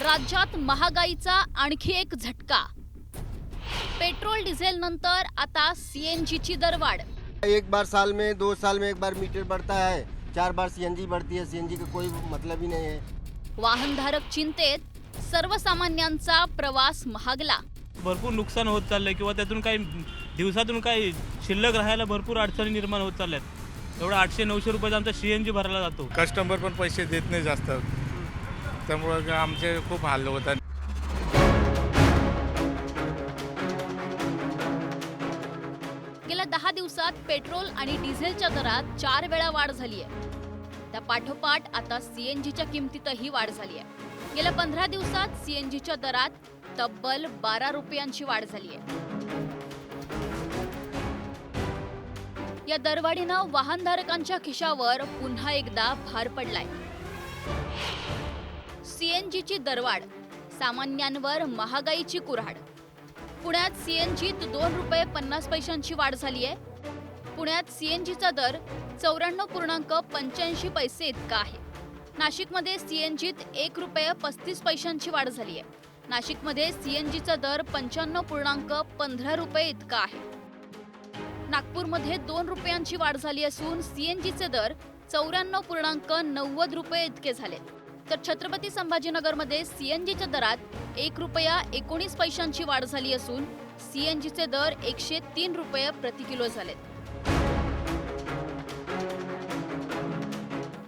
राज्यात महागाईचा आणखी एक झटका। पेट्रोल डिझेल नंतर आता सीएनजीची दरवाढ। एक बार साल में 2 साल में एक बार मीटर बढ़ता है, 4 बार सीएनजी बढ़ती है। सीएनजी का कोई मतलब ही नहीं है। वाहनधारक चिंतेत, सर्वसामान्यांचा प्रवास महागला। भरपूर नुकसान होत चाललंय किंवा त्यातून काही दिवसातून काही शिल्लक राहायला भरपूर अडचणी निर्माण होत चालल्यात। एवढा 800-900 रुपयाचा आमचा सीएनजी भरायला जातो। कस्टमर पण पैसे देत नाही जास्त, त्यामुळे आमचे खूप हाल होतात। गेल्या 10 दिवसात पेट्रोल आणि डिझेलच्या दरात 4 वेळा वाढ झाली आहे। त्या पाठोपाठ आता सीएनजीच्या किमतीतही वाढ झाली आहे। गेल्या 15 दिवसात सीएनजीच्या दरात तब्बल 12 रुपयांची वाढ झाली आहे। या दरवाढीनं वाहनधारकांच्या खिशावर पुन्हा एकदा भार पडलाय। सीएनजीची दरवाढ, सामान्यांवर महागाईची कुऱ्हाड। पुण्यात सीएनजीत 2 रुपये 50 पैशांची वाढ झाली आहे। पुण्यात सीएनजीचा दर 94.85 पैसे इतका आहे। नाशिकमध्ये सीएनजीत 1 रुपये 35 पैशांची वाढ झाली आहे। नाशिकमध्ये सीएनजीचा दर 95.15 रुपये इतका आहे। नागपूरमध्ये 2 रुपयांची वाढ झाली असून सीएनजीचे दर 94.90 रुपये इतके झाले। तर छत्रपती संभाजीनगरमध्ये सीएनजीच्या दरात 1 रुपया 19 पैशांची वाढ झाली असून सीएनजीचे दर 103 रुपये प्रति किलो झालेत।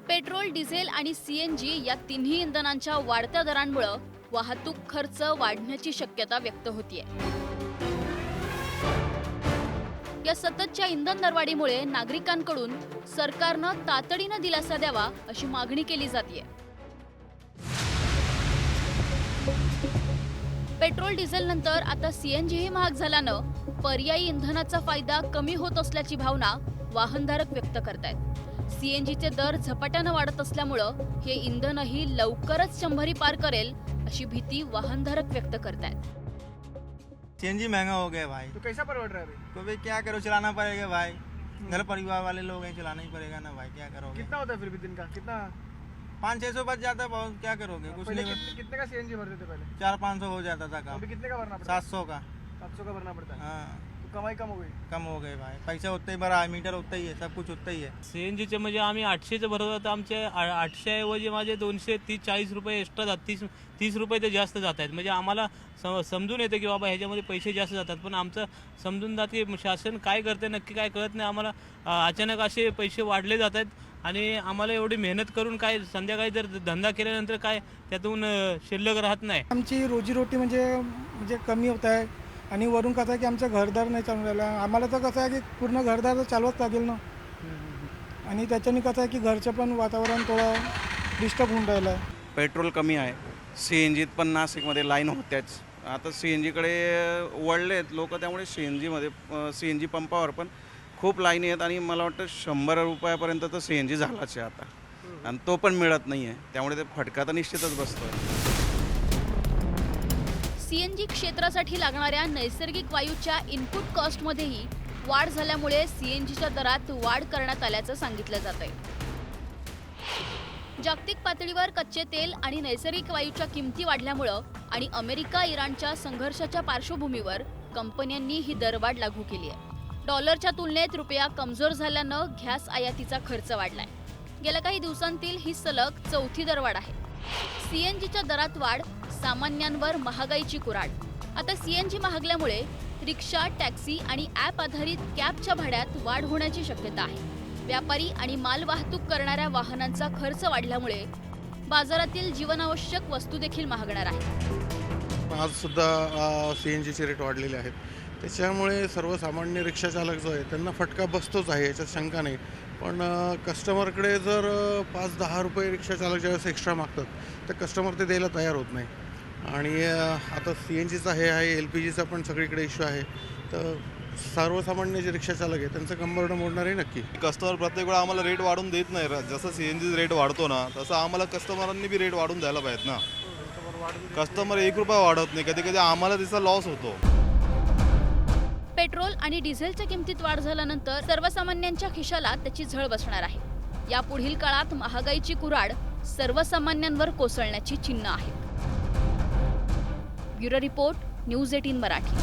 पेट्रोल, डिझेल आणि सीएनजी या तिन्ही इंधनांच्या वाढत्या दरांमुळे वाहतूक खर्च वाढण्याची शक्यता व्यक्त होतीये। या सततच्या इंधन दरवाढीमुळे नागरिकांकडून सरकारनं तातडीनं दिलासा द्यावा अशी मागणी केली जाते। पेट्रोल डिझेल नंतर आता सीएनजीही महाग झाल्यानं पर्यायी इंधनाचा फायदा कमी होत असल्याची भावना वाहनधारक व्यक्त करतायत। सीएनजीचे दर झपाट्यानं वाढत असल्यामुळं हे इंधनही लवकरच 100 पार करेल अशी भीती वाहनधारक व्यक्त करतायत। सीएनजी महंगा हो गया भाई। तो कैसा परवड़ रहा है अभी? तो भाई क्या करो, चलाना पड़ेगा भाई। घर परिवार वाले लोग हैं, चलाना ही पड़ेगा ना भाई, क्या करोगे। कितना होता है फिर भी दिन का? कितना 500-600 बच जाता है बहुत, क्या करोगे, कुछ पहले नहीं। कितने का सीएनजी भरते थे पहले? 400-500 हो जाता था काम। अभी कितने का भरना पड़ता है? 700 का। 700 का भरना पड़ता है। हाँ, तो कमाई कम हो गई। कम हो गए भाई। पैसा उतना ही भरा है, मीटर उतना ही है, सब कुछ उतना ही है। सीएनजीचे म्हणजे आम्ही 800चं भरत होतो, आमचे 800 ऐवजी माझे 230-40 रुपये एक्स्ट्रा जातात, 30 रुपये ते जास्त जात आहेत। म्हणजे आम्हाला समजून येते की बाबा ह्याच्यामध्ये पैसे जास्त जातात, पण आमचं समजून जात की शासन काय करते नक्की काय कळत नाही आम्हाला। अचानक असे पैसे वाढले जात आहेत आणि आम्हाला एवढी मेहनत करून काय संध्याकाळी जर धंदा केल्यानंतर काय त्यातून शिल्लक राहत नाही। आमची रोजीरोटी म्हणजे कमी होत आहे आणि वरून कसं आहे की आमचं घरदार नाही चालून राहिलं। आम्हाला तर कसं आहे की पूर्ण घरदार तर चालवत लागेल ना, आणि त्याच्याने कसं आहे की घरचं पण वातावरण थोडं डिस्टर्ब होऊन राहिलं आहे। पेट्रोल कमी आहे, सीएनजीत पण नाशिकमध्ये लाईन होत्याच। आता सीएनजीकडे वळलेत लोक, त्यामुळे सीएनजी पंपावर पण खूप लाईन आहेत आणि मला वाटतं 100 रुपयापर्यंत तर सीएनजी झालाच आहे आता, आणि तो पण मिळत नाही आहे, त्यामुळे ते फटका तर निश्चितच बसतोय। सीएनजी क्षेत्रासाठी लागणाऱ्या नैसर्गिक वायूच्या इनपुट कॉस्टमध्येही वाढ झाल्यामुळे सीएनजीच्या दरात वाढ करण्यात आल्याचं सांगितलं जातंय। जागतिक पातळीवर कच्चे तेल आणि नैसर्गिक वायूच्या किमती वाढल्यामुळं आणि अमेरिका इराणच्या संघर्षाच्या पार्श्वभूमीवर कंपन्यांनी ही दरवाढ लागू केली आहे। डॉलरच्या तुलनेत रुपया कमजोर झाल्यानं गॅस आयातीचा खर्च वाढलाय। गेल्या काही दिवसांतील ही सलग 4थी दरवाढ आहे। सीएनजीच्या दरात वाढ, सामान्यांवर महागाईची कुऱ्हाड। आता सीएनजी महागल्यामुळे रिक्षा, टॅक्सी आणि ॲप आधारित कॅबच्या भाड्यात वाढ होण्याची शक्यता आहे। व्यापारी आणि माल वाहतूक करणाऱ्या वाहनांचा खर्च वाढल्यामुळे बाजारातील जीवनावश्यक वस्तू देखील महागणार आहेत। आज सुद्धा सीएनजीचे रेट वाढलेले आहेत, त्याच्यामुळे सर्वसामान्य रिक्षा चालक जो आहे त्यांना फटका बसतोच आहे, याच्यात शंका नाही। पण कस्टमरकडे जर 5-10 रुपये रिक्षा चालक ज्यावेळेस एक्स्ट्रा मागतात तर कस्टमर ते द्यायला तयार होत नाही। आणि आता सीएनजीचा हे आहे, LPGचा पण सगळीकडे इश्यू आहे, तर सर्वसामान्य जे रिक्षा चालक आहे त्यांचं कंबरडं मोडणार आहे नक्की। कस्टमर प्रत्येक वेळा आम्हाला रेट वाढून देत नाही। जसं सीएनजी रेट वाढतो ना, तसं आम्हाला कस्टमरांनी बी रेट वाढून द्यायला पाहिजेत ना। कस्टमर 1 रुपया वाढवत नाही, कधी कधी आम्हाला त्याचा लॉस होतो। पेट्रोल आणि डिझेलच्या किमतीत वाढ झाल्यानंतर सर्वसामान्यांच्या खिशाला त्याची झळ बसणार आहे। यापुढील काळात महागाईची कुऱ्हाड सर्वसामान्यांवर कोसळण्याची चिन्ह आहेत। Bureau report, news 18 Marathi.